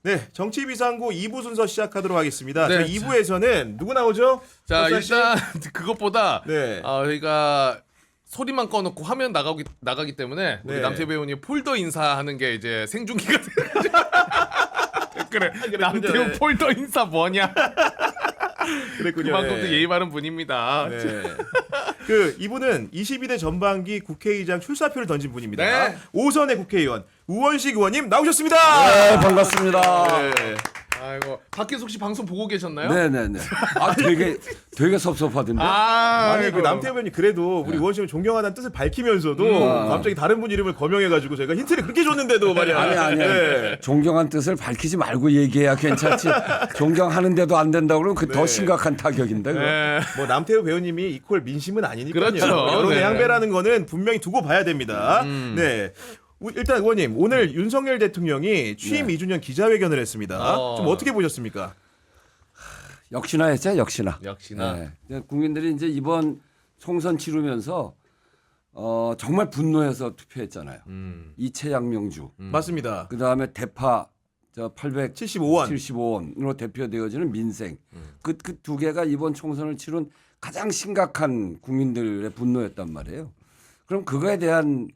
네, 정치비상구 2부 순서 시작하도록 하겠습니다. 네, 저희 2부에서는 누구 나오죠? 자, 박사 씨? 일단 그것보다 네. 저희가 소리만 꺼놓고 화면 나가기 때문에 우리 네. 남태 배우님 폴더 인사하는 게 이제 생중계가 돼가지고 그래 남태우 네. 폴더 인사 뭐냐 그랬군요. 그만큼도 네. 예의 바른 분입니다. 네. 이분은 22대 전반기 국회의장 출사표를 던진 분입니다. 네. 5선의 국회의원 우원식 의원님 나오셨습니다. 네, 반갑습니다. 네. 아이고 박기숙 씨 방송 보고 계셨나요? 네네네. 아, 되게 섭섭하던데. 아니 그 남태우 의원님 그래도 우리 우원식을 존경하다는 뜻을 밝히면서도 갑자기 다른 분 이름을 거명해가지고 저희가 힌트를 그렇게 줬는데도 말이야. 아니. 네. 존경한 뜻을 밝히지 말고 얘기해야 괜찮지. 존경하는데도 안 된다고 그러면 그 더 네. 심각한 타격인데. 그거. 네. 뭐 남태우 배우님이 이퀄 민심은 아니니까요. 그렇죠. 여론의 네. 양배라는 거는 분명히 두고 봐야 됩니다. 네. 일단 의원님 오늘 윤석열 대통령이 취임 네. 2주년 기자회견을 했습니다. 좀 어떻게 보셨습니까? 역시나 했죠, 역시나. 역시나. 네. 국민들이 이제 이번 총선 치르면서 정말 분노해서 투표했잖아요. 이채양명주. 맞습니다. 그 다음에 대파 75원. 875원으로 대표되어지는 민생. 그 두 개가 이번 총선을 치른 가장 심각한 국민들의 분노였단 말이에요. 그럼 그거에 대한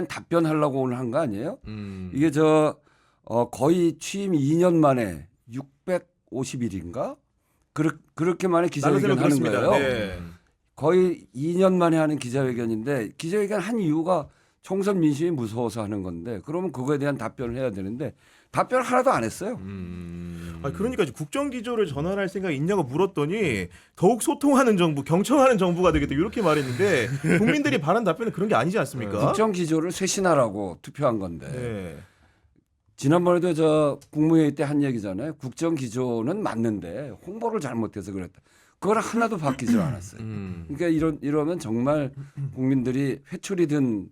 답변하려고 오늘 한 거 아니에요? 이게 거의 취임 2년 만에 650일인가? 그렇게 만에 기자회견 하는 거예요. 네. 거의 2년 만에 하는 기자회견인데 기자회견 한 이유가 총선 민심이 무서워서 하는 건데 그러면 그거에 대한 답변을 해야 되는데 답변 하나도 안 했어요. 그러니까 국정기조를 전환할 생각이 있냐고 물었더니 더욱 소통하는 정부, 경청하는 정부가 되겠다 이렇게 말했는데 국민들이 바란 답변은 그런 게 아니지 않습니까? 국정 기조를 쇄신하라고 투표한 건데 네. 지난번에도 국무회의 때 한 얘기잖아요. 국정 기조는 맞는데 홍보를 잘못해서 그랬다. 그걸 하나도 바뀌질 않았어요. 그러니까 이러면 정말 국민들이 회초리든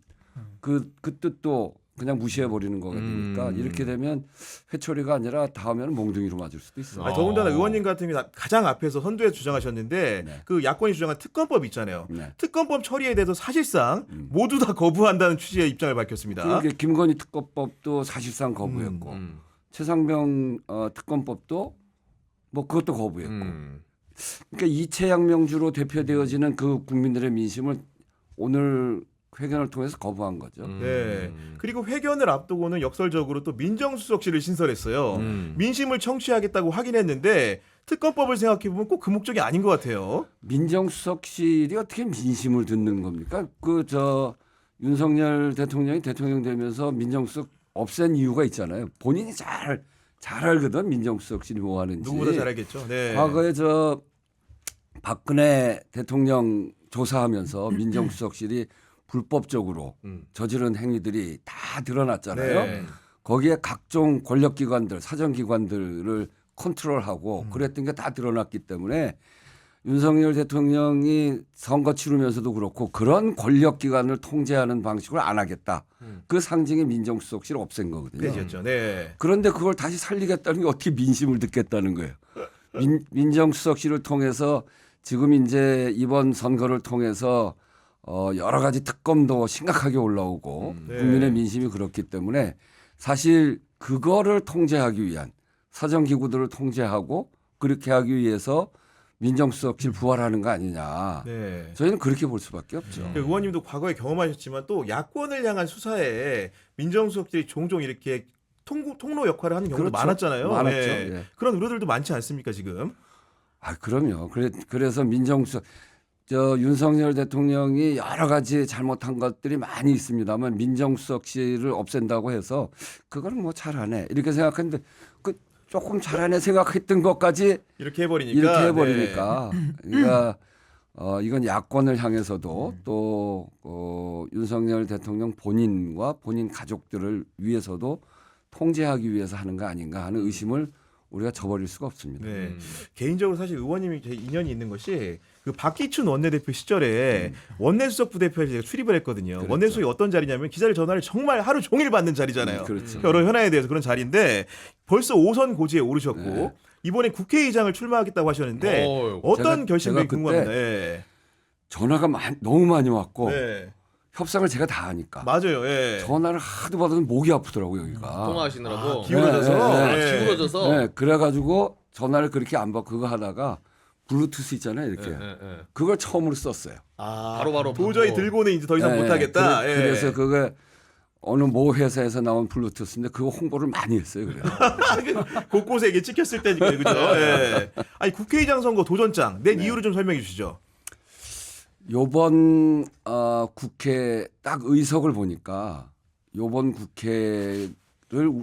그 뜻도 그냥 무시해 버리는 거가 되니까 이렇게 되면 회초리가 아니라 다음에는 몽둥이로 맞을 수도 있어요. 더군다나 의원님 같은 경우 가장 앞에서 선두에 주장하셨는데 네. 그 야권이 주장한 특검법 있잖아요. 네. 특검법 처리에 대해서 사실상 모두 다 거부한다는 취지의 입장을 밝혔습니다. 그러니까 김건희 특검법도 사실상 거부했고 최상병 특검법도 뭐 그것도 거부했고 그러니까 이채양명주로 대표되어지는 그 국민들의 민심을 오늘 회견을 통해서 거부한 거죠. 네. 그리고 회견을 앞두고는 역설적으로 또 민정수석실을 신설했어요. 민심을 청취하겠다고 확인했는데 특검법을 생각해 보면 꼭 그 목적이 아닌 것 같아요. 민정수석실이 어떻게 민심을 듣는 겁니까? 윤석열 대통령이 대통령 되면서 민정수석 없앤 이유가 있잖아요. 본인이 잘 알거든 민정수석실이 뭐 하는지. 누구보다 잘 알겠죠. 네. 과거에 박근혜 대통령 조사하면서 민정수석실이 불법적으로 저지른 행위들이 다 드러났잖아요. 네. 거기에 각종 권력기관들, 사정기관들을 컨트롤하고 그랬던 게 다 드러났기 때문에 윤석열 대통령이 선거 치르면서도 그렇고 그런 권력기관을 통제하는 방식을 안 하겠다. 그 상징이 민정수석실을 없앤 거거든요. 그랬죠. 네. 그런데 그걸 다시 살리겠다는 게 어떻게 민심을 듣겠다는 거예요. 민정수석실을 통해서 지금 이제 이번 선거를 통해서 여러 가지 특검도 심각하게 올라오고 네. 국민의 민심이 그렇기 때문에 사실 그거를 통제하기 위한 사정기구들을 통제하고 그렇게 하기 위해서 민정수석실 부활하는 거 아니냐. 네. 저희는 그렇게 볼 수밖에 없죠. 의원님도 과거에 경험하셨지만 또 야권을 향한 수사에 민정수석들이 종종 이렇게 통로 역할을 하는 경우도 그렇죠. 많았잖아요. 많았죠. 네. 예. 그런 의뢰들도 많지 않습니까 지금? 그럼요. 그래서 윤석열 대통령이 여러 가지 잘못한 것들이 많이 있습니다만 민정수석실을 없앤다고 해서 그거는 뭐 잘하네 이렇게 생각했는데 그 조금 잘하네 생각했던 것까지 이렇게 해버리니까. 이렇게 해버리니까 그러니까 이건 야권을 향해서도 또 윤석열 대통령 본인과 본인 가족들을 위해서도 통제하기 위해서 하는 거 아닌가 하는 의심을 우리가 저버릴 수가 없습니다. 네. 개인적으로 사실 의원님이 제 인연이 있는 것이 그 박기춘 원내대표 시절에 원내수석 부대표에 제가 출입을 했거든요. 그렇죠. 원내수석이 어떤 자리냐면 기자들 전화를 정말 하루 종일 받는 자리잖아요. 그렇죠. 여러 현안에 대해서 그런 자리인데 벌써 5선 고지에 오르셨고 네. 이번에 국회의장을 출마하겠다고 하셨는데 어떤 제가 결심이 그때 궁금합니다. 네. 전화가 너무 많이 왔고 네. 협상을 제가 다 하니까 맞아요. 예. 전화를 하도 받으면 목이 아프더라고요 여기가. 통화하시느라고 기울어져서. 네. 기울어져서 네, 그래가지고 전화를 그렇게 안 받고 그거 하다가 블루투스 있잖아요 이렇게. 그걸 처음으로 썼어요. 바로바로 도저히 받고. 들고는 이제 더 이상 예, 못하겠다. 그래, 예. 그래서 그게 어느 모 회사에서 나온 블루투스인데 그거 홍보를 많이 했어요. 그래서. 곳곳에 이게 찍혔을 때니까 그죠. 예. 아니 국회의장 선거 도전장 낸 이유를 좀 설명해 주시죠. 요번 국회 딱 의석을 보니까 요번 국회를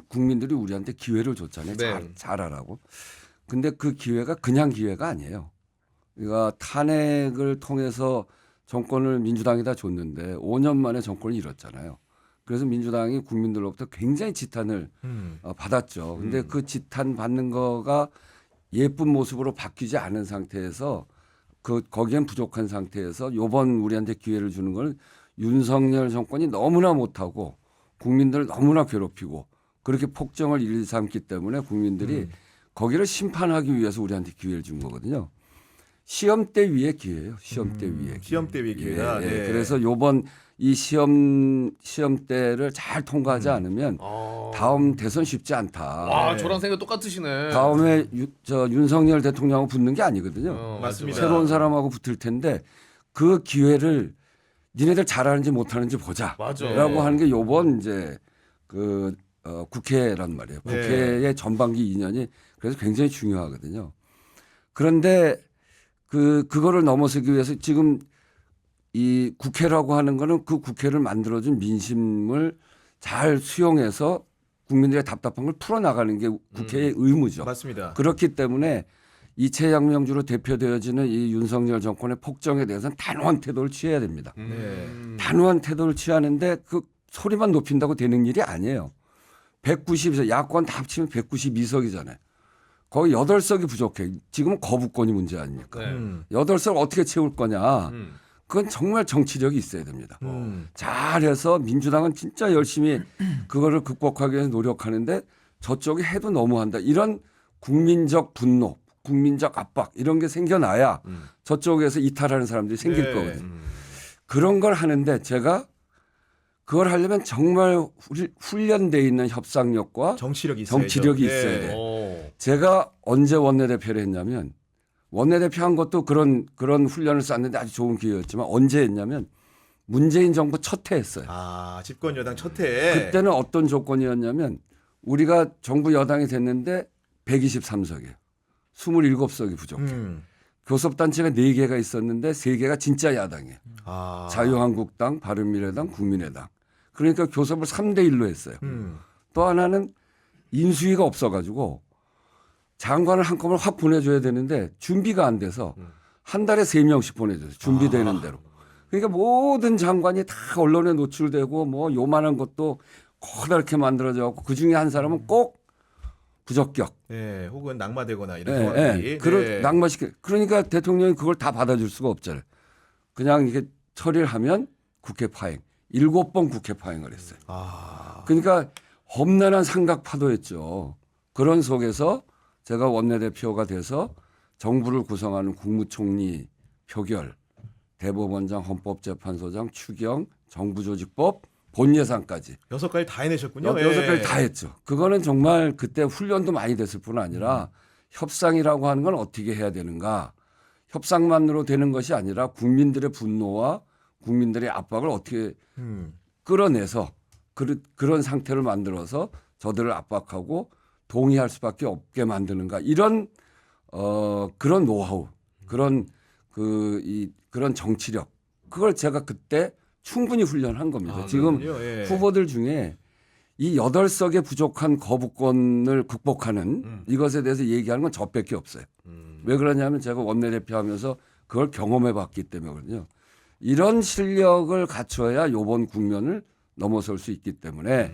국민들이 우리한테 기회를 줬잖아요. 네. 잘하라고. 근데 그 기회가 그냥 기회가 아니에요. 그러니까 탄핵을 통해서 정권을 민주당에다 줬는데 5년 만에 정권을 잃었잖아요. 그래서 민주당이 국민들로부터 굉장히 지탄을 받았죠. 근데 그 지탄 받는 거가 예쁜 모습으로 바뀌지 않은 상태에서 거기엔 부족한 상태에서 요번 우리한테 기회를 주는 걸 윤석열 정권이 너무나 못하고 국민들을 너무나 괴롭히고 그렇게 폭정을 일삼기 때문에 국민들이 거기를 심판하기 위해서 우리한테 기회를 준 거거든요. 시험대 위의 기회예요. 시험대 위의 기회. 시험대 위의 기회다. 예, 예. 네. 그래서 요번 이 시험대를 잘 통과하지 않으면 다음 대선 쉽지 않다. 와 저랑 생각 똑같으시네. 다음에 윤석열 대통령하고 붙는 게 아니거든요. 맞습니다. 새로운 사람하고 붙을 텐데 그 기회를 니네들 잘하는지 못하는지 보자. 맞아. 라고 하는 게 요번 이제 국회란 말이에요. 네. 국회의 전반기 2년이 그래서 굉장히 중요하거든요. 그런데 그거를 넘어서기 위해서 지금 이 국회라고 하는 거는 그 국회를 만들어준 민심을 잘 수용해서 국민들의 답답한 걸 풀어나가는 게 국회의 의무죠. 맞습니다. 그렇기 때문에 이채양명주로 대표되어지는 이 윤석열 정권의 폭정에 대해서는 단호한 태도를 취해야 됩니다. 단호한 태도를 취하는데 그 소리만 높인다고 되는 일이 아니에요. 190석 야권 다 합치면 192석이잖아요. 거의 8석이 부족해. 지금은 거부권이 문제 아닙니까? 네. 8석 어떻게 채울 거냐. 그건 정말 정치력이 있어야 됩니다. 잘해서 민주당은 진짜 열심히 그거를 극복하기 위해서 노력하는데 저쪽이 해도 너무한다. 이런 국민적 분노, 국민적 압박 이런 게 생겨나야 저쪽에서 이탈하는 사람들이 생길 네. 거거든요. 그런 걸 하는데 제가 그걸 하려면 정말 훈련돼 있는 협상력과 정치력이 있어야죠. 정치력이 네. 있어야 돼요. 오. 제가 언제 원내대표를 했냐면 원내대표 한 것도 그런 훈련을 쌓는데 아주 좋은 기회였지만 언제 했냐면 문재인 정부 첫 해 했어요. 집권 여당 첫 해. 그때는 어떤 조건이었냐면 우리가 정부 여당이 됐는데 123석이에요. 27석이 부족해. 교섭단체가 4개가 있었는데 3개가 진짜 야당이에요. 자유한국당, 바른미래당, 국민의당. 그러니까 교섭을 3대1로 했어요. 또 하나는 인수위가 없어가지고 장관을 한꺼번에 확 보내줘야 되는데 준비가 안 돼서 한 달에 3명씩 보내줘요. 준비되는 대로. 그러니까 모든 장관이 다 언론에 노출되고 뭐 요만한 것도 커다랗게 만들어져 갖고 그중에 한 사람은 꼭 부적격. 네, 혹은 낙마되거나 이런 네, 상황들이. 네. 낙마시켜. 그러니까 대통령이 그걸 다 받아줄 수가 없잖아요. 그냥 이게 처리를 하면 국회 파행. 7번 국회 파행을 했어요. 그러니까 험난한 삼각파도였죠. 그런 속에서 제가 원내대표가 돼서 정부를 구성하는 국무총리 표결, 대법원장, 헌법재판소장, 추경, 정부조직법, 본예산까지 6가지 다 해내셨군요. 6가지 다 했죠. 그거는 정말 그때 훈련도 많이 됐을 뿐 아니라 협상이라고 하는 건 어떻게 해야 되는가. 협상만으로 되는 것이 아니라 국민들의 분노와 국민들의 압박을 어떻게 끌어내서 그런 상태를 만들어서 저들을 압박하고 동의할 수밖에 없게 만드는가. 이런 그런 노하우, 그런 그런 정치력. 그걸 제가 그때 충분히 훈련한 겁니다. 지금 예. 후보들 중에 이 8석의 부족한 거부권을 극복하는 이것에 대해서 얘기하는 건 저밖에 없어요. 왜 그러냐면 제가 원내대표 하면서 그걸 경험해 봤기 때문이거든요. 이런 실력을 갖춰야 요번 국면을 넘어설 수 있기 때문에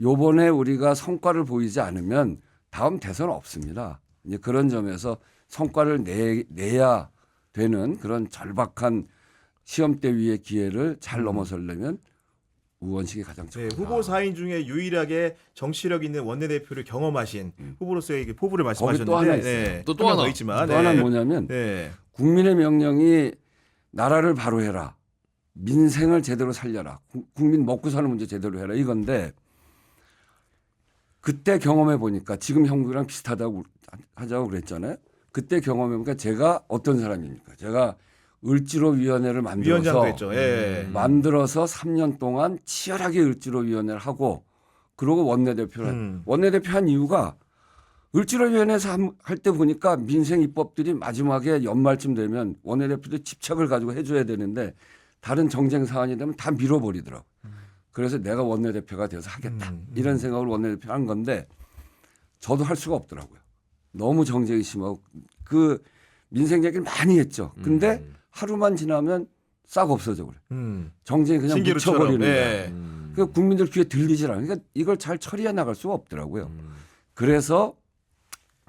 요번에 우리가 성과를 보이지 않으면 다음 대선 없습니다. 이제 그런 점에서 성과를 내야 되는 그런 절박한 시험대 위의 기회를 잘 넘어서려면 우원식이 가장 네, 좋다. 후보 4인 중에 유일하게 정치력 있는 원내대표를 경험하신 후보로서의 이게 포부를 말씀하셨는데 또 하나 있어요. 네, 또 한 하나. 명 더 있지만 또 하나는 뭐냐면 네. 국민의 명령이 나라를 바로 해라. 민생을 제대로 살려라. 국민 먹고 사는 문제 제대로 해라. 이건데 그때 경험해 보니까 지금 형국이랑 비슷하다고 하자고 그랬잖아요. 그때 경험해 보니까 제가 어떤 사람입니까? 제가 을지로위원회를 위원장도 만들어서 했죠. 예. 만들어서 3년 동안 치열하게 을지로위원회를 하고 그러고 원내대표를 원내대표 한 이유가 을지로위원회에서 할 때 보니까 민생 입법들이 마지막에 연말쯤 되면 원내대표들 집착을 가지고 해줘야 되는데 다른 정쟁 사안이 되면 다 밀어버리더라고. 그래서 내가 원내대표가 되어서 하겠다. 이런 생각으로 원내대표 한 건데 저도 할 수가 없더라고요. 너무 정쟁이 심하고 그 민생 얘기를 많이 했죠. 근데 하루만 지나면 싹 없어져 그래. 정쟁이 그냥 신기루처럼. 묻혀버리는 거야. 예. 그 국민들 귀에 들리질 않아. 그러니까 이걸 잘 처리해 나갈 수가 없더라고요. 그래서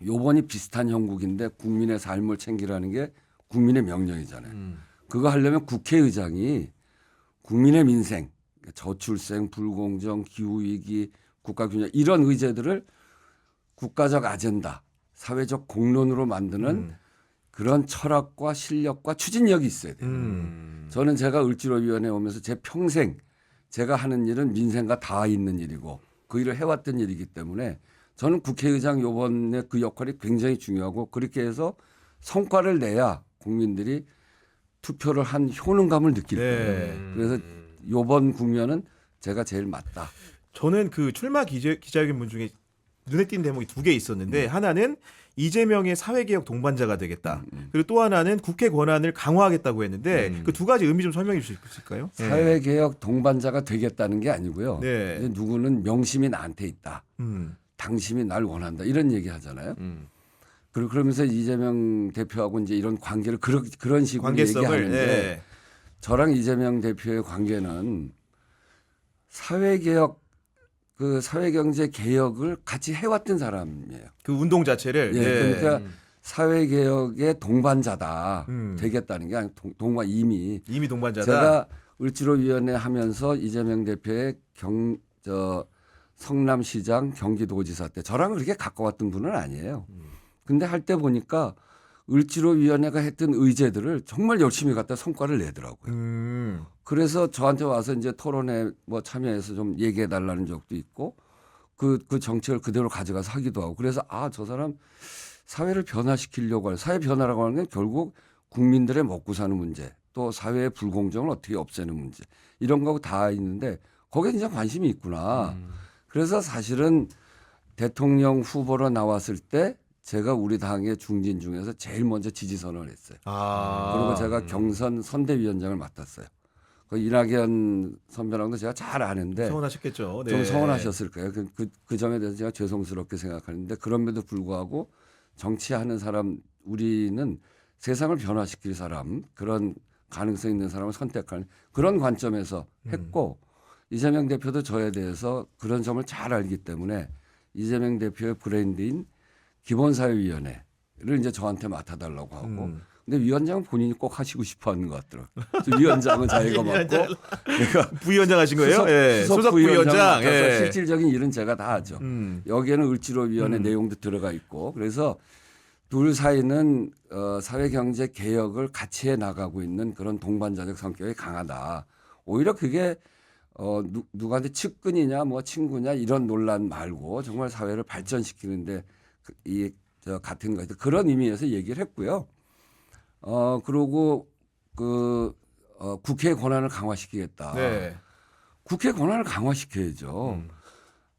요번이 비슷한 형국인데 국민의 삶을 챙기라는 게 국민의 명령이잖아요. 그거 하려면 국회의장이 국민의 민생, 저출생, 불공정, 기후위기, 국가균형 이런 의제들을 국가적 아젠다, 사회적 공론으로 만드는 그런 철학과 실력과 추진력이 있어야 돼요. 저는 제가 을지로위원회 오면서 제 평생 제가 하는 일은 민생과 닿아 있는 일이고 그 일을 해왔던 일이기 때문에 저는 국회의장 요번에 그 역할이 굉장히 중요하고 그렇게 해서 성과를 내야 국민들이 투표를 한 효능감을 느낄 거예요. 그래서 요번 국면은 제가 제일 맞다. 저는 그 출마 기자회견문 중에 눈에 띈 대목이 두 개 있었는데 하나는 이재명의 사회개혁 동반자가 되겠다. 그리고 또 하나는 국회 권한을 강화하겠다고 했는데 그 두 가지 의미 좀 설명해 주실 수 있을까요? 사회개혁 동반자가 되겠다는 게 아니고요. 네. 이제 누구는 명심이 나한테 있다. 당신이 날 원한다. 이런 얘기 하잖아요. 그리고 그러면서 이재명 대표하고 이제 이런 관계를 그런 식으로 관계성을 얘기하는데 예. 저랑 이재명 대표의 관계는 사회개혁 그 사회경제 개혁을 같이 해왔던 사람이에요. 그 운동 자체를 예, 그러니까 사회개혁의 동반자다 음. 되겠다는 게 아니고 동반 이미 동반자다. 제가 을지로위원회 하면서 이재명 대표의 성남시장 경기도지사 때 저랑 그렇게 가까웠던 분은 아니에요. 근데 할 때 보니까 을지로위원회가 했던 의제들을 정말 열심히 갖다 성과를 내더라고요. 그래서 저한테 와서 이제 토론에 뭐 참여해서 좀 얘기해 달라는 적도 있고 그 정책을 그대로 가져가서 하기도 하고 그래서 저 사람 사회를 변화시키려고 사회 변화라고 하는 건 결국 국민들의 먹고 사는 문제 또 사회의 불공정을 어떻게 없애는 문제 이런 거하고 다 있는데 거기에 진짜 관심이 있구나. 그래서 사실은 대통령 후보로 나왔을 때 제가 우리 당의 중진 중에서 제일 먼저 지지 선언을 했어요. 그리고 제가 경선 선대위원장을 맡았어요. 그 이낙연 선배랑도 제가 잘 아는데 서운하셨겠죠. 네. 좀 서운하셨을 거예요. 그 점에 대해서 제가 죄송스럽게 생각하는데 그럼에도 불구하고 정치하는 사람 우리는 세상을 변화시킬 사람 그런 가능성 있는 사람을 선택하는 그런 관점에서 했고 이재명 대표도 저에 대해서 그런 점을 잘 알기 때문에 이재명 대표의 브랜드인 기본사회위원회를 이제 저한테 맡아달라고 하고 근데 위원장은 본인이 꼭 하시고 싶어하는 것 같더라고요. 위원장은 자기가 맡고 내가 부위원장 하신 거예요? 수석 부위원장. 맡아서 예. 실질적인 일은 제가 다 하죠. 여기에는 을지로위원회 내용도 들어가 있고 그래서 둘 사이는 사회경제 개혁을 같이 해 나가고 있는 그런 동반자적 성격이 강하다. 오히려 그게 누구한테 측근이냐 뭐 친구냐 이런 논란 말고 정말 사회를 발전시키는데 같은 거 그런 의미에서 얘기를 했고요. 그리고 국회 권한을 강화시키겠다. 네. 국회 권한을 강화시켜야죠.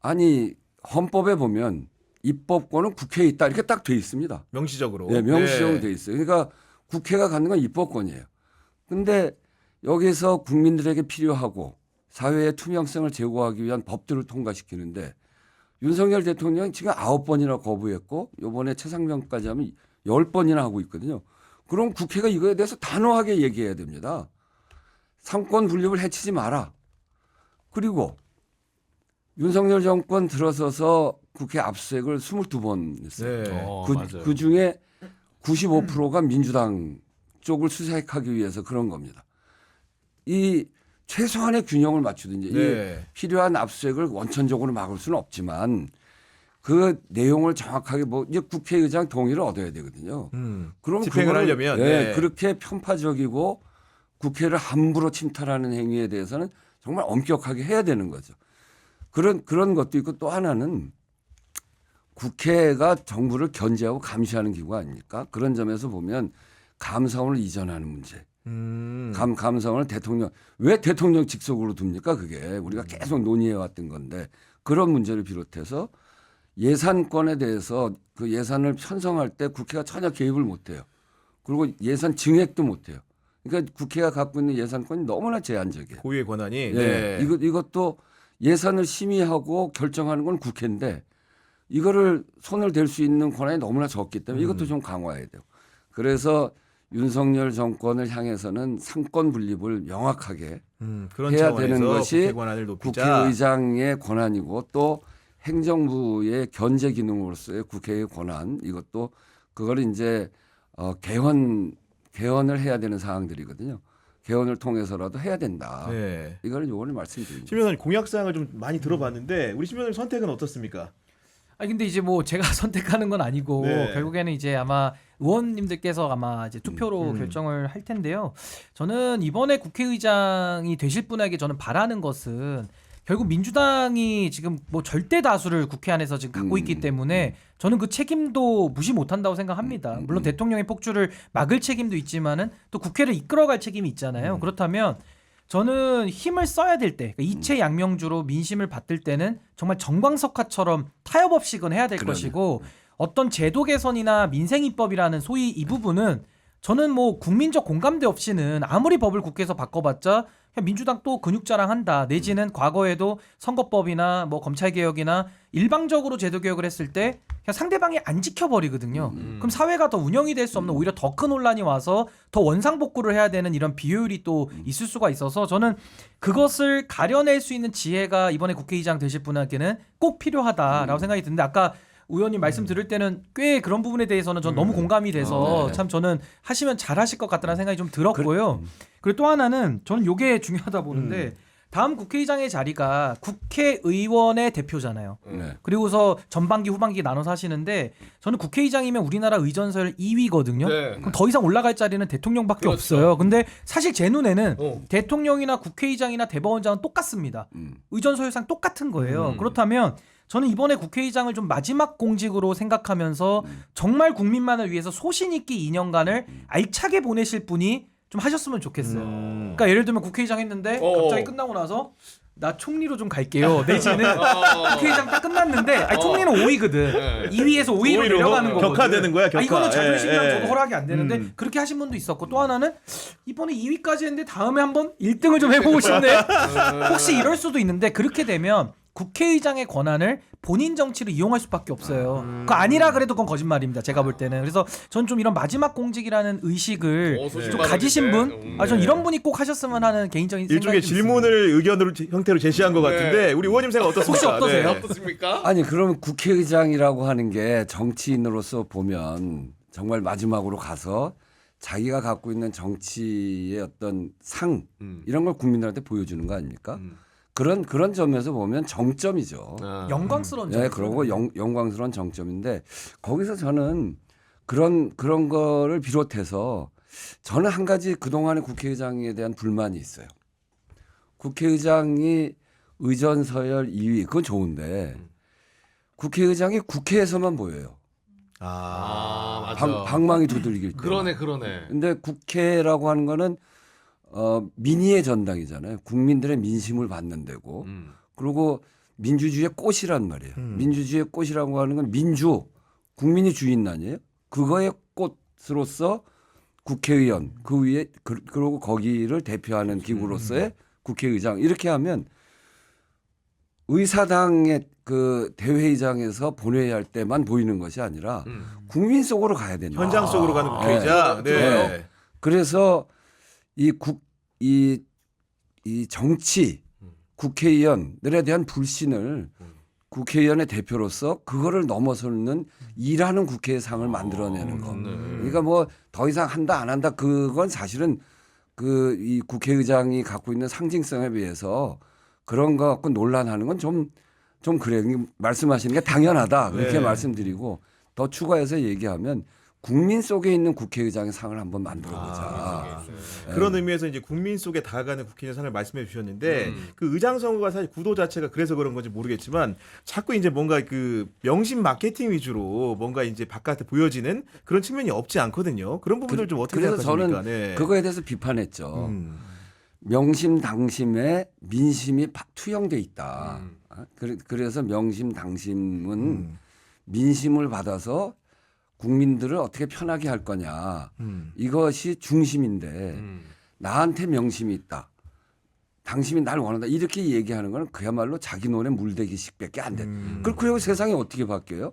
아니 헌법에 보면 입법권은 국회에 있다 이렇게 딱 돼 있습니다. 명시적으로. 네, 명시적으로 네. 돼 있어요. 그러니까 국회가 갖는 건 입법권이에요. 근데 여기서 국민들에게 필요하고 사회의 투명성을 제고하기 위한 법들을 통과시키는데 윤석열 대통령이 지금 9번이나 거부했고 이번에 최상병까지 하면 10번이나 하고 있거든요. 그럼 국회가 이거에 대해서 단호하게 얘기해야 됩니다. 상권 분립을 해치지 마라. 그리고 윤석열 정권 들어서서 국회 압수수색을 22번 했어요. 네. 맞아요. 그 중에 95%가 민주당 쪽을 수색하기 위해서 그런 겁니다. 이 최소한의 균형을 맞추든지 네. 이 필요한 압수수색을 원천적으로 막을 수는 없지만 그 내용을 정확하게 이제 국회의장 동의를 얻어야 되거든요. 그럼 집행을 그거를, 하려면 네, 네. 그렇게 편파적이고 국회를 함부로 침탈하는 행위에 대해서는 정말 엄격하게 해야 되는 거죠. 그런 것도 있고 또 하나는 국회가 정부를 견제하고 감시하는 기구 아닙니까? 그런 점에서 보면 감사원을 이전하는 문제. 감사원을 왜 대통령 직속으로 둡니까? 그게 우리가 계속 논의해 왔던 건데 그런 문제를 비롯해서 예산권에 대해서 그 예산을 편성할 때 국회가 전혀 개입을 못 해요. 그리고 예산 증액도 못 해요. 그러니까 국회가 갖고 있는 예산권이 너무나 제한적이에요. 고유의 권한이. 예. 네. 이것도 예산을 심의하고 결정하는 건 국회인데 이거를 손을 댈 수 있는 권한이 너무나 적기 때문에 이것도 좀 강화해야 돼요. 그래서 윤석열 정권을 향해서는 상권 분립을 명확하게 그런 해야 차원에서 되는 것이 국회 권한을 높이자. 국회의장의 권한이고 또 행정부의 견제 기능으로서의 국회의 권한 이것도 그걸 이제 개헌을 해야 되는 사항들이거든요. 개헌을 통해서라도 해야 된다. 네. 이거를 요번에 말씀드립니다. 심 변호사님 공약 사항을 좀 많이 들어봤는데 우리 심 변호사님 선택은 어떻습니까? 아니 근데 이제 뭐 제가 선택하는 건 아니고 네. 결국에는 이제 아마 의원님들께서 아마 이제 투표로 결정을 할 텐데요. 저는 이번에 국회의장이 되실 분에게 저는 바라는 것은 결국 민주당이 지금 뭐 절대 다수를 국회 안에서 지금 갖고 있기 때문에 저는 그 책임도 무시 못한다고 생각합니다. 물론 대통령의 폭주를 막을 책임도 있지만은 또 국회를 이끌어갈 책임이 있잖아요. 그렇다면 저는 힘을 써야 될 때, 그러니까 이채양명주로 민심을 받들 때는 정말 정광석화처럼 타협 없이 그건 해야 될 것이고 어떤 제도 개선이나 민생 입법이라는 소위 이 부분은 저는 뭐 국민적 공감대 없이는 아무리 법을 국회에서 바꿔봤자 그냥 민주당 또 근육자랑한다. 내지는 과거에도 선거법이나 뭐 검찰개혁이나 일방적으로 제도개혁을 했을 때 그냥 상대방이 안 지켜버리거든요. 그럼 사회가 더 운영이 될 수 없는 오히려 더 큰 혼란이 와서 더 원상복구를 해야 되는 이런 비효율이 또 있을 수가 있어서 저는 그것을 가려낼 수 있는 지혜가 이번에 국회의장 되실 분에게는 꼭 필요하다라고 생각이 드는데 아까 의원님 말씀 들을 때는 꽤 그런 부분에 대해서는 전 너무 공감이 돼서 네. 참 저는 하시면 잘하실 것 같다는 생각이 좀 들었고요. 그리고 또 하나는 저는 이게 중요하다 보는데 다음 국회의장의 자리가 국회의원의 대표잖아요. 네. 그리고서 전반기 후반기 나눠서 하시는데 저는 국회의장이면 우리나라 의전서열 2위거든요. 네. 그럼 더 이상 올라갈 자리는 대통령밖에 그렇죠. 없어요. 근데 사실 제 눈에는 어. 대통령이나 국회의장이나 대법원장은 똑같습니다. 의전서열상 똑같은 거예요. 그렇다면 저는 이번에 국회의장을 좀 마지막 공직으로 생각하면서 정말 국민만을 위해서 소신 있게 2년간을 알차게 보내실 분이 좀 하셨으면 좋겠어요. 그러니까 예를 들면 국회의장 했는데 갑자기 끝나고 나서 나 총리로 좀 갈게요. 내지는 국회의장 딱 끝났는데 아니, 총리는 5위거든. 2위에서 5위로 5위로 내려가는 거거든. 격화되는 거야, 격화. 아, 이거는 자존심이랑 예, 예. 저도 허락이 안 되는데 그렇게 하신 분도 있었고 또 하나는 이번에 2위까지 했는데 다음에 한번 1등을 좀 해보고 싶네. 혹시 이럴 수도 있는데 그렇게 되면 국회의장의 권한을 본인 정치로 이용할 수밖에 없어요. 그거 아니라 그래도 그건 거짓말입니다. 제가 볼 때는. 그래서 전 좀 이런 마지막 공직이라는 의식을 소신 좀 발언인데. 가지신 분, 전 이런 분이 꼭 하셨으면 하는 개인적인 생각이 일종의 좀 질문을 의견으로 형태로 제시한 것 같은데 우리 의원님 생각 어떻습니까? 혹시 어떠세요? 어떻습니까? 아니 그러면 국회의장이라고 하는 게 정치인으로서 보면 정말 마지막으로 가서 자기가 갖고 있는 정치의 어떤 상 이런 걸 국민들한테 보여주는 거 아닙니까? 그런 점에서 보면 정점이죠. 영광스러운 네, 점이죠. 그러고 영광스러운 정점인데 거기서 저는 그런 거를 비롯해서 저는 한 가지 그동안의 국회의장에 대한 불만이 있어요. 국회의장이 의전서열 2위 그건 좋은데 국회의장이 국회에서만 보여요. 맞아. 방망이 두들길 때. 그러네. 근데 국회라고 하는 거는 민의의 전당이잖아요. 국민들의 민심을 받는 데고. 그리고 민주주의의 꽃이란 말이에요. 민주주의의 꽃이라고 하는 건 국민이 주인 아니에요? 그거의 꽃으로서 국회의원, 그 위에 그리고 거기를 대표하는 기구로서의 국회의장 이렇게 하면 의사당의 그 대회의장에서 본회의할 때만 보이는 것이 아니라 국민 속으로 가야 된다. 현장 속으로 가는 국회의장. 네. 그래서 이 정치 국회의원들에 대한 불신을 국회의원의 대표로서 그거를 넘어서는 일하는 국회의 상을 만들어내는 거. 그러니까 뭐 더 이상 한다 안 한다 그건 사실은 이 국회의장이 갖고 있는 상징성에 비해서 그런 거 갖고 논란하는 건 좀 그래 말씀하시는 게 당연하다 그렇게 네. 말씀드리고 더 추가해서 얘기하면 국민 속에 있는 국회의장의 상을 한번 만들어보자. 그런 의미에서 이제 국민 속에 다가가는 국회의장 상을 말씀해 주셨는데 그 의장 선거가 사실 구도 자체가 그래서 그런 건지 모르겠지만 자꾸 이제 뭔가 그 명심 마케팅 위주로 뭔가 이제 바깥에 보여지는 그런 측면이 없지 않거든요. 그런 부분들 좀 어떻게 그래서 생각하십니까? 저는 네. 그거에 대해서 비판했죠. 명심 당심에 민심이 투영돼 있다. 그래서 명심 당심은 민심을 받아서 국민들을 어떻게 편하게 할 거냐. 이것이 중심인데 나한테 명심이 있다. 당신이 날 원한다. 이렇게 얘기하는 건 그야말로 자기 논에 물대기식밖에 안 돼. 그리고 세상이 어떻게 바뀌어요?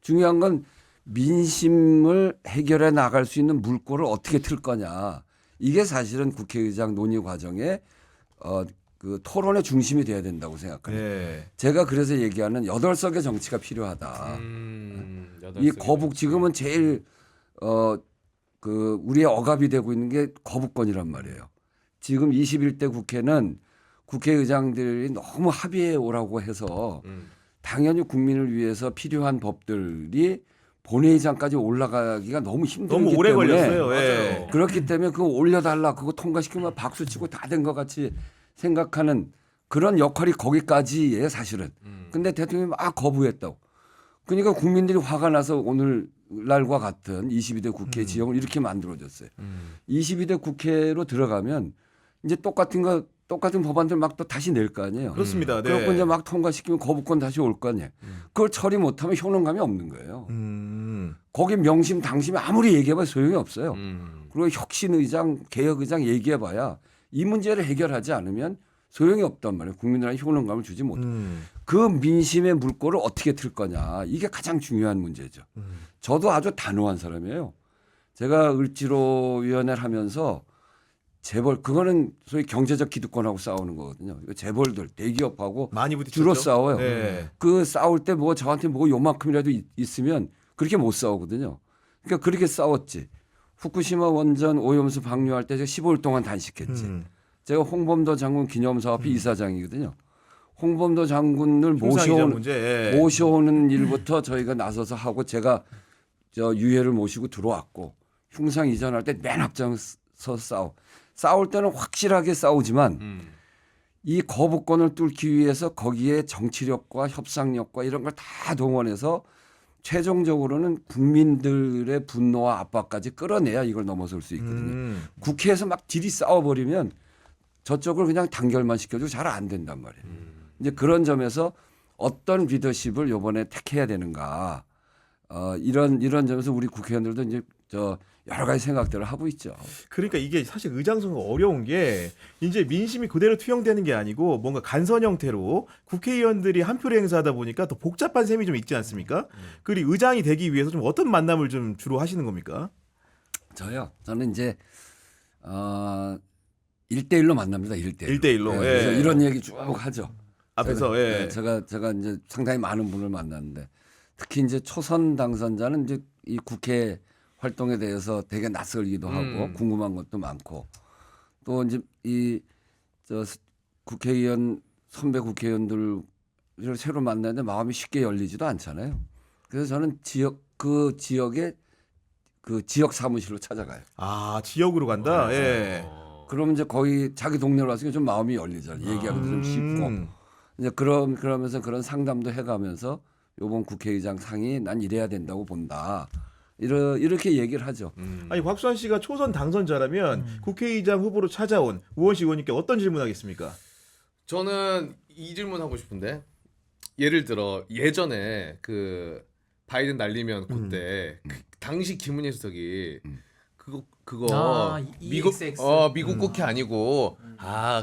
중요한 건 민심을 해결해 나갈 수 있는 물꼬를 어떻게 틀 거냐. 이게 사실은 국회의장 논의 과정에 그 토론의 중심이 돼야 된다고 생각해요. 네. 제가 그래서 얘기하는 8석의 정치가 필요하다. 이 거북 지금은 제일 그 우리의 억압이 되고 있는 게 거부권이란 말이에요. 지금 21대 국회는 국회의장들이 너무 합의해 오라고 해서 당연히 국민을 위해서 필요한 법들이 본회의장까지 올라가기가 너무 힘들기 너무 오래 때문에 걸렸어요. 예. 그렇기 때문에 그거 올려달라 그거 통과시키면 박수치고 다 된 것 같이 생각하는 그런 역할이 거기까지예요 사실은. 근데 대통령이 막 거부했다고. 그러니까 국민들이 화가 나서 오늘날과 같은 22대 국회 지형을 이렇게 만들어졌어요. 22대 국회로 들어가면 이제 똑같은 법안들 막 또 다시 낼 거 아니에요. 그렇습니다. 네. 그렇고 이제 막 통과시키면 거부권 다시 올 거 아니에요. 그걸 처리 못하면 효능감이 없는 거예요. 거기 명심 당심이 아무리 얘기해봐야 소용이 없어요. 그리고 혁신의장, 개혁의장 얘기해봐야 이 문제를 해결하지 않으면 소용이 없단 말이에요. 국민들한테 효능감을 주지 못해. 그 민심의 물꼬를 어떻게 틀 거냐. 이게 가장 중요한 문제죠. 저도 아주 단호한 사람이에요. 제가 을지로위원회를 하면서 재벌 그거는 소위 경제적 기득권하고 싸우는 거거든요. 이거 재벌들 대기업하고 많이 부딪혔죠. 주로 싸워요. 네. 그 싸울 때 뭐 저한테 뭐 요만큼이라도 있으면 그렇게 못 싸우거든요. 그러니까 그렇게 싸웠지. 후쿠시마 원전 오염수 방류할 때 제가 15일 동안 단식했지. 제가 홍범도 장군 기념사업회 이사장이거든요. 홍범도 장군을 흉상이전 문제. 예. 모셔오는 일부터 저희가 나서서 하고 제가 저 유해를 모시고 들어왔고 흉상 이전할 때 맨 앞장서 싸울 때는 확실하게 싸우지만 이 거부권을 뚫기 위해서 거기에 정치력과 협상력과 이런 걸 다 동원해서 최종적으로는 국민들의 분노와 압박까지 끌어내야 이걸 넘어설 수 있거든요. 국회에서 막 질이 싸워버리면 저쪽을 그냥 단결만 시켜주고 잘 안 된단 말이에요. 이제 그런 점에서 어떤 리더십을 이번에 택해야 되는가 이런 점에서 우리 국회의원들도 이제 여러 가지 생각들을 하고 있죠. 그러니까 이게 사실 의장 선거 어려운 게 이제 민심이 그대로 투영되는 게 아니고 뭔가 간선 형태로 국회의원들이 한 표를 행사하다 보니까 더 복잡한 셈이 좀 있지 않습니까? 그리고 의장이 되기 위해서 좀 어떤 만남을 좀 주로 하시는 겁니까? 저는 이제 1대1로 만납니다. 1대1로. 1대1로. 네, 예. 그래서 이런 얘기 쭉 하죠. 앞에서 예. 제가 이제 상당히 많은 분을 만났는데 특히 이제 초선 당선자는 이제 이 국회 활동에 대해서 되게 낯설기도 하고 궁금한 것도 많고 또 이제 국회의원 선배 국회의원들을 새로 만나는데 마음이 쉽게 열리지도 않잖아요. 그래서 저는 지역의 그 지역 사무실로 찾아가요. 아 지역으로 간다. 예. 그러면 이제 거의 자기 동네로 와서 좀 마음이 열리잖아요. 얘기하기도 좀 쉽고 이제 그러면서 그런 상담도 해가면서 이번 국회의장 상이 난 이래야 된다고 본다. 이렇게 얘기를 하죠. 아니 곽수환 씨가 초선 당선자라면 국회의장 후보로 찾아온 우원식 의원님께 어떤 질문하겠습니까? 저는 이 질문 하고 싶은데 예를 들어 예전에 그 바이든 날리면 그때 당시 김은혜 수석이 그거 미국 EXX. 미국 국회 아니고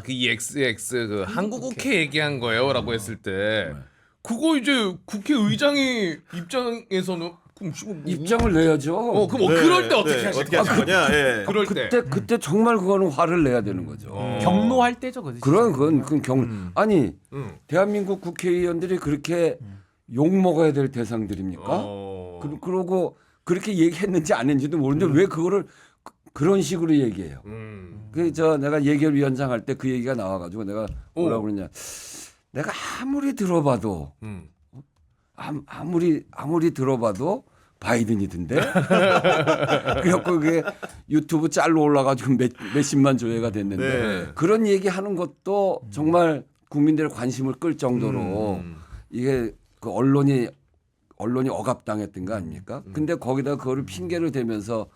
그 EXX 그 한국 국회 얘기한 거예요라고 했을 때 그거 이제 국회의장이 입장에서는 그럼 입장을 내야죠. 그럼 그럴 때 어떻게 하실 어떻게 하실 거냐? 예. 그럴 때 그때 정말 그거는 화를 내야 되는 거죠. 경로할 때죠, 그죠? 그건 아니 대한민국 국회의원들이 그렇게 욕 먹어야 될 대상들입니까? 그러고 그렇게 얘기했는지 안 했는지도 모르는데 왜 그거를 그런 식으로 얘기해요. 내가 예결위원장 할 때 그 얘기가 나와가지고 내가 뭐라고 그러냐. 내가 아무리 들어봐도 아무리 들어봐도 바이든이던데. 그래갖고 그게 유튜브 짤로 올라가지고 몇십만 조회가 됐는데 네. 그런 얘기하는 것도 정말 국민들의 관심을 끌 정도로 이게 그 언론이 억압당했던 거 아닙니까? 근데 거기다 그거를 핑계를 대면서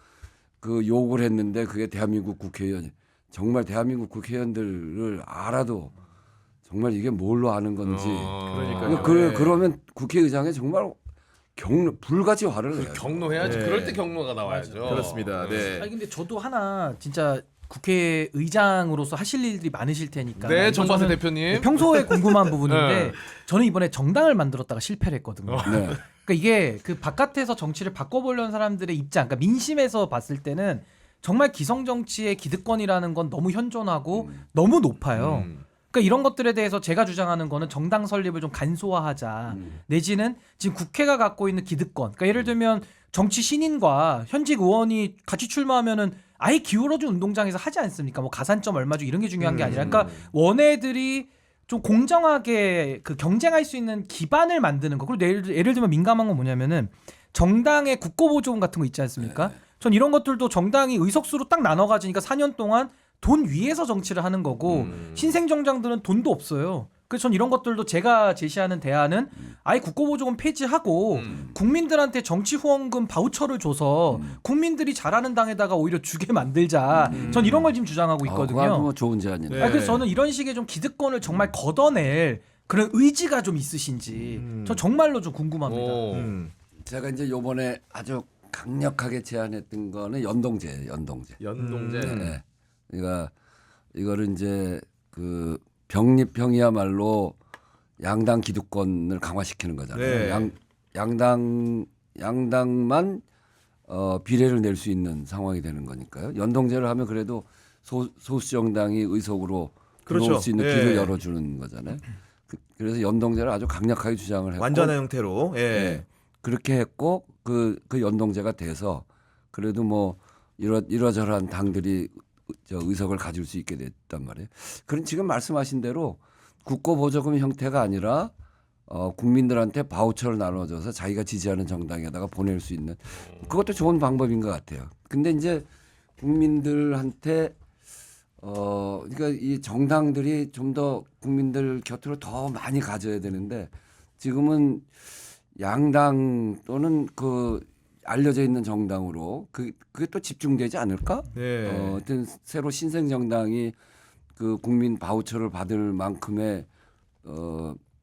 그 욕을 했는데 그게 대한민국 국회의원이 정말 대한민국 국회의원들을 알아도 정말 이게 뭘로 아는 건지 그러니까요. 그러면 국회의장에 정말 불같이 화를 내요. 경로해야지. 네. 그럴 때 경로가 나와야죠. 그렇습니다. 네. 아니 근데 저도 하나 진짜 국회의장으로서 하실 일들이 많으실 테니까. 네, 이거 정바세 저는 대표님. 평소에 궁금한 부분인데 네. 저는 이번에 정당을 만들었다가 실패를 했거든요. 네. 그러니까 이게 그 바깥에서 정치를 바꿔보려는 사람들의 입장, 그러니까 민심에서 봤을 때는 정말 기성 정치의 기득권이라는 건 너무 현존하고 너무 높아요. 그러니까 이런 것들에 대해서 제가 주장하는 거는 정당 설립을 좀 간소화하자. 내지는 지금 국회가 갖고 있는 기득권. 그러니까 예를 들면 정치 신인과 현직 의원이 같이 출마하면은 아예 기울어진 운동장에서 하지 않습니까? 뭐 가산점 얼마 주 이런 게 중요한 게 아니라, 그러니까 원외들이 좀 공정하게 그 경쟁할 수 있는 기반을 만드는 거. 그리고 예를 들면 민감한 건 뭐냐면은 정당의 국고보조금 같은 거 있지 않습니까? 전 이런 것들도 정당이 의석수로 딱 나눠 가지니까 4년 동안 돈 위에서 정치를 하는 거고 신생 정당들은 돈도 없어요. 그래서 전 이런 것들도 제가 제시하는 대안은 아예 국고보조금 폐지하고 국민들한테 정치 후원금 바우처를 줘서 국민들이 잘하는 당에다가 오히려 주게 만들자. 전 이런 걸 지금 주장하고 그거 있거든요. 뭐 좋은 제안이네. 네. 그래서 저는 이런 식의 좀 기득권을 정말 걷어낼 그런 의지가 좀 있으신지 저 정말로 좀 궁금합니다. 오. 제가 이제 요번에 아주 강력하게 제안했던 거는 연동제예요. 연동제. 연동제. 네. 그러니까 이거를 이제 그 병립형이야말로 양당 기득권을 강화시키는 거잖아요. 네. 양당만 비례를 낼 수 있는 상황이 되는 거니까요. 연동제를 하면 그래도 소수 정당이 의석으로 들어올 그렇죠. 수 있는 네. 길을 열어주는 거잖아요. 그래서 연동제를 아주 강력하게 주장을 했고 완전한 형태로. 예. 네. 그렇게 했고 그 연동제가 돼서 그래도 뭐 이러저러한 당들이 저 의석을 가질 수 있게 됐단 말이에요. 그럼 지금 말씀하신 대로 국고보조금 형태가 아니라 국민들한테 바우처를 나눠줘서 자기가 지지하는 정당에다가 보낼 수 있는 그것도 좋은 방법인 것 같아요. 근데 이제 국민들한테 그러니까 이 정당들이 좀 더 국민들 곁으로 더 많이 가져야 되는데 지금은 양당 또는 그 알려져 있는 정당으로 그게 또 집중되지 않을까? 네. 어떤 새로 신생 정당이 그 국민 바우처를 받을 만큼의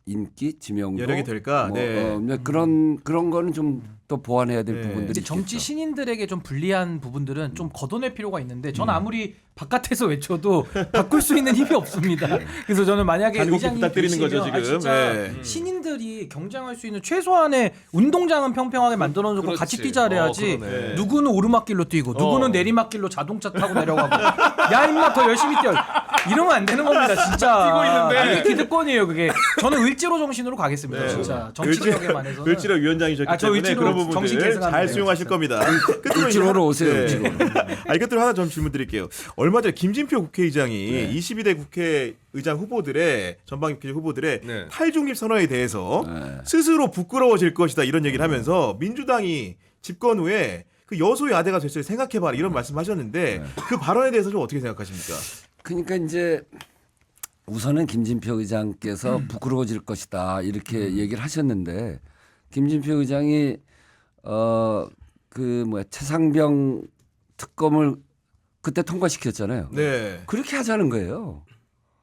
인기, 지명도 여력이 될까? 뭐, 네. 그런 거는 좀 또 보완해야 될 네. 부분들이 근데 정치 있겠죠. 신인들에게 좀 불리한 부분들은 좀 걷어낼 필요가 있는데 저는 아무리 바깥에서 외쳐도 바꿀 수 있는 힘이 없습니다. 그래서 저는 만약에 간곡히 의장님 부탁드리는 거죠, 되시면 지금. 진짜 네. 신인들이 경쟁할 수 있는 최소한의 운동장은 평평하게 만들어놓고 그렇지. 같이 뛰자 그래야지. 그러네. 누구는 오르막길로 뛰고 누구는 내리막길로 자동차 타고 내려가고 야 임마 더 열심히 뛰어 이러면 안 되는 겁니다 진짜. 뛰고 있는데. 이게 기득권이에요 그게. 저는 을지로 정신으로 가겠습니다 진짜. 정치력에 관해서는. 을지로 위원장이셨기 아, 저 때문에 을지로 그런 정신 부분들 계승하면 잘 돼요, 수용하실 진짜. 겁니다. 끝으로 이제 을지로로 오세요. 네. 을지로. 아니 끝으로 하나 좀 질문 드릴게요. 얼마 전에 김진표 국회의장이 22대 국회의장 후보들의 전방 국회 후보들의 네. 탈중립 선언에 대해서 네. 스스로 부끄러워질 것이다 이런 얘기를 하면서 민주당이 집권 후에 그 여소야대가 됐을 때 생각해봐라 이런 말씀하셨는데 그 발언에 대해서 좀 어떻게 생각하십니까? 그러니까 이제 우선은 김진표 의장께서 부끄러워질 것이다 이렇게 얘기를 하셨는데 김진표 의장이 최상병 특검을 그때 통과시켰잖아요. 네. 그렇게 하자는 거예요.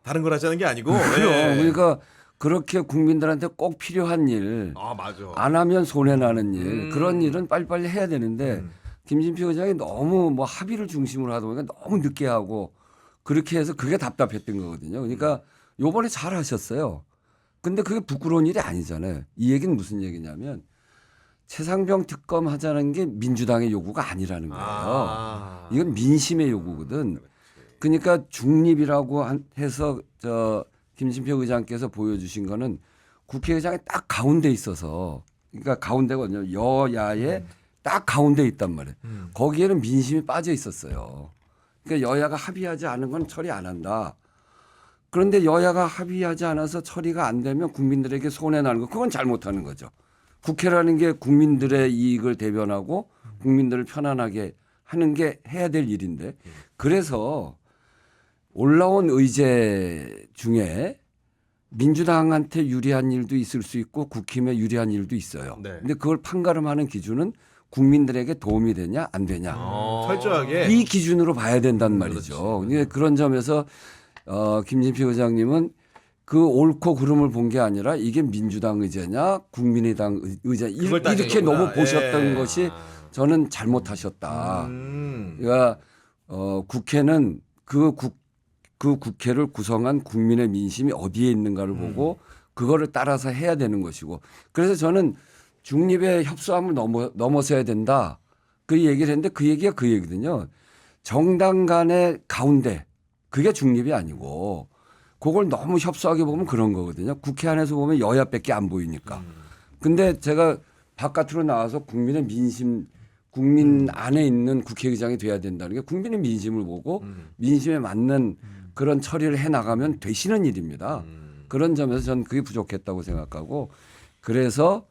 다른 걸 하자는 게 아니고. 그래요. 네. 그러니까 그렇게 국민들한테 꼭 필요한 일, 아 맞아. 안 하면 손해 나는 일, 그런 일은 빨리빨리 해야 되는데 김진표 의장이 너무 뭐 합의를 중심으로 하다 보니까 너무 늦게 하고 그렇게 해서 그게 답답했던 거거든요. 그러니까 요번에 잘 하셨어요. 근데 그게 부끄러운 일이 아니잖아요. 이 얘기는 무슨 얘기냐면 최상병 특검 하자는 게 민주당의 요구가 아니라는 거예요. 아. 이건 민심의 요구거든. 그러니까 중립이라고 해서 김진표 의장께서 보여주신 거는 국회의장의 딱 가운데 있어서 그러니까 가운데가 어디냐 여야의 딱 가운데 있단 말이에요. 거기에는 민심이 빠져 있었어요. 그러니까 여야가 합의하지 않은 건 처리 안 한다. 그런데 여야가 합의하지 않아서 처리가 안 되면 국민들에게 손해 나는 거 그건 잘못하는 거죠. 국회라는 게 국민들의 이익을 대변하고 국민들을 편안하게 하는 게 해야 될 일인데 그래서 올라온 의제 중에 민주당한테 유리한 일도 있을 수 있고 국힘에 유리한 일도 있어요. 네. 근데 그걸 판가름하는 기준은 국민들에게 도움이 되냐 안 되냐. 철저하게 이 기준으로 봐야 된단 말이죠. 그러니까 그런 점에서 김진표 의장님은 그 옳고 그름을 본 게 아니라 이게 민주당 의제냐 국민의당 의제 그걸 따지는 이렇게 거구나. 너무 보셨던 예. 것이 저는 잘못하셨다. 음. 그러니까 국회는 그 국회를 구성한 국민의 민심이 어디에 있는가를 보고 그거를 따라서 해야 되는 것이고 그래서 저는 중립의 협소함을 넘어서야 된다. 그 얘기를 했는데 그 얘기가 그 얘기거든요. 정당 간의 가운데 그게 중립이 아니고 그걸 너무 협소하게 보면 그런 거거든요. 국회 안에서 보면 여야밖에 안 보이니까. 근데 제가 바깥으로 나와서 국민의 민심 국민 안에 있는 국회의장이 돼야 된다는 게 국민의 민심을 보고 민심에 맞는 그런 처리를 해 나가면 되시는 일입니다. 그런 점에서 저는 그게 부족했다고 생각하고 그래서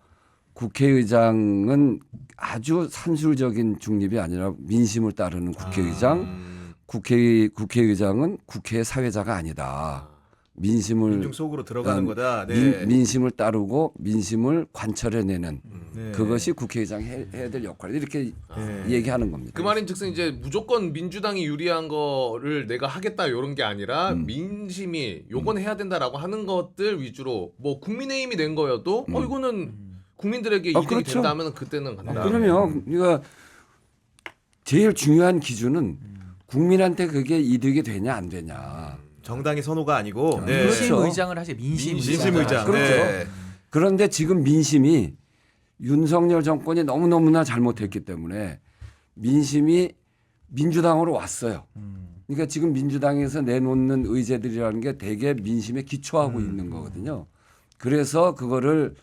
국회의장은 아주 산술적인 중립이 아니라 민심을 따르는 국회의장, 국회의장은 국회의 사회자가 아니다. 민심을 민중 속으로 들어가는 거다. 네. 민심을 따르고 민심을 관철해내는 네. 그것이 국회의장이 해야 될 역할이다. 이렇게 네. 얘기하는 겁니다. 그 말인즉슨 이제 무조건 민주당이 유리한 거를 내가 하겠다 이런 게 아니라 민심이 요건 해야 된다라고 하는 것들 위주로 뭐 국민의힘이 낸 거여도 이거는 국민들에게 이득이 그렇죠. 된다면 그때는 간다. 그러면 그러니까 제일 중요한 기준은 국민한테 그게 이득이 되냐 안 되냐. 정당의 선호가 아니고 네. 그렇죠. 민심 의장을 하지 민심 민심 의장. 그렇죠. 네. 그런데 지금 민심이 윤석열 정권이 너무너무나 잘못했기 때문에 민심이 민주당으로 왔어요. 그러니까 지금 민주당에서 내놓는 의제들이라는 게 대개 민심에 기초하고 있는 거거든요. 그래서 그거를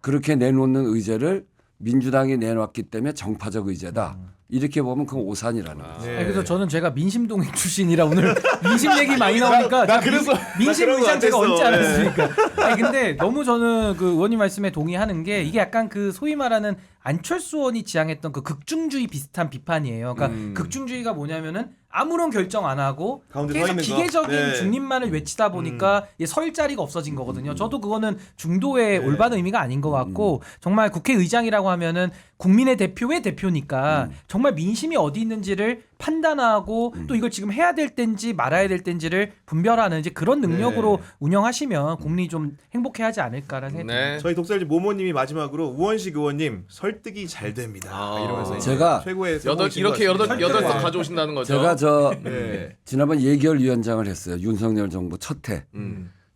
그렇게 내놓는 의제를 민주당이 내놨기 때문에 정파적 의제다. 이렇게 보면 그건 오산이라는 거죠. 네. 아니, 그래서 저는 제가 민심동행 출신이라 오늘 민심 얘기 많이 나오니까 나 그래서 민심 나 그런 의장 거 제가 안 얹지 됐어. 않았습니까? 아니 근데 너무 저는 그 의원님 말씀에 동의하는 게 이게 약간 그 소위 말하는 안철수 의원이 지향했던 그 극중주의 비슷한 비판이에요. 그러니까 극중주의가 뭐냐면은 아무런 결정 안 하고 가운데 서 계속 있는 거. 기계적인 네. 중립만을 외치다 보니까 이게 설 자리가 없어진 거거든요. 저도 그거는 중도의 올바른 의미가 아닌 것 같고 정말 국회의장이라고 하면은 국민의 대표의 대표니까 정말 민심이 어디 있는지를 판단하고 또 이걸 지금 해야 될 때인지 말아야 될 때인지를 분별하는 이제 그런 능력으로 운영하시면 국민이 좀 행복해하지 않을까라는 생각이 듭니다. 네. 저희 독설지 모모님이 마지막으로 우원식 의원님 설득이 잘 됩니다. 이러면서 이제 제가 최고의 이렇게 여덟 네. 가져오신다는 거죠. 제가 네. 지난번 예결위원장을 했어요. 윤석열 정부 첫 해.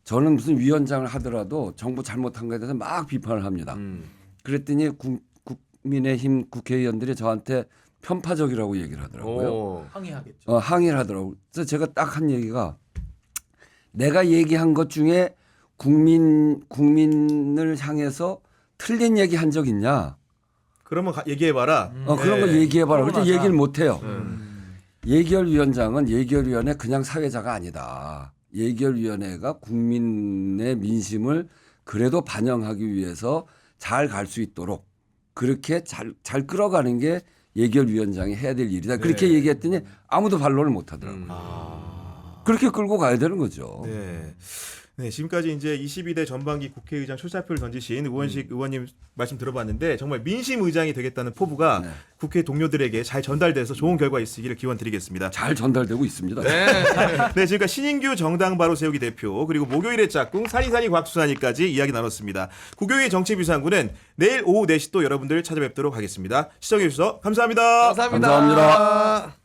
저는 무슨 위원장을 하더라도 정부 잘못한 거에 대해서 막 비판을 합니다. 그랬더니 국민의힘 국회의원들이 저한테 편파적이라고 얘기를 하더라고요. 오. 항의하겠죠. 항의를 하더라고요. 그래서 제가 딱 한 얘기가 내가 얘기한 것 중에 국민을 향해서 틀린 얘기 한 적 있냐? 그러면 얘기해봐라. 그런 거 얘기해봐라. 그런데 맞아. 얘기를 못해요. 예결위원장은 예결위원회 그냥 사회자가 아니다. 예결위원회가 국민의 민심을 그래도 반영하기 위해서 잘 갈 수 있도록 그렇게 잘 끌어가는 게 예결위원장이 해야 될 일이다. 그렇게 얘기했더니 아무도 반론을 못 하더라고요. 그렇게 끌고 가야 되는 거죠. 네. 네, 지금까지 이제 22대 전반기 국회의장 출사표를 던지신 우원식 의원님 말씀 들어봤는데 정말 민심 의장이 되겠다는 포부가 국회 동료들에게 잘 전달돼서 좋은 결과 있으기를 기원드리겠습니다. 잘 전달되고 있습니다. 네, 지금까지 신인규 정당 바로 세우기 대표 그리고 목요일의 짝꿍 산이산이 곽수산이까지 이야기 나눴습니다. 국교의 정치비상구는 내일 오후 4시 또 여러분들 찾아뵙도록 하겠습니다. 시청해 주셔서 감사합니다. 감사합니다. 감사합니다.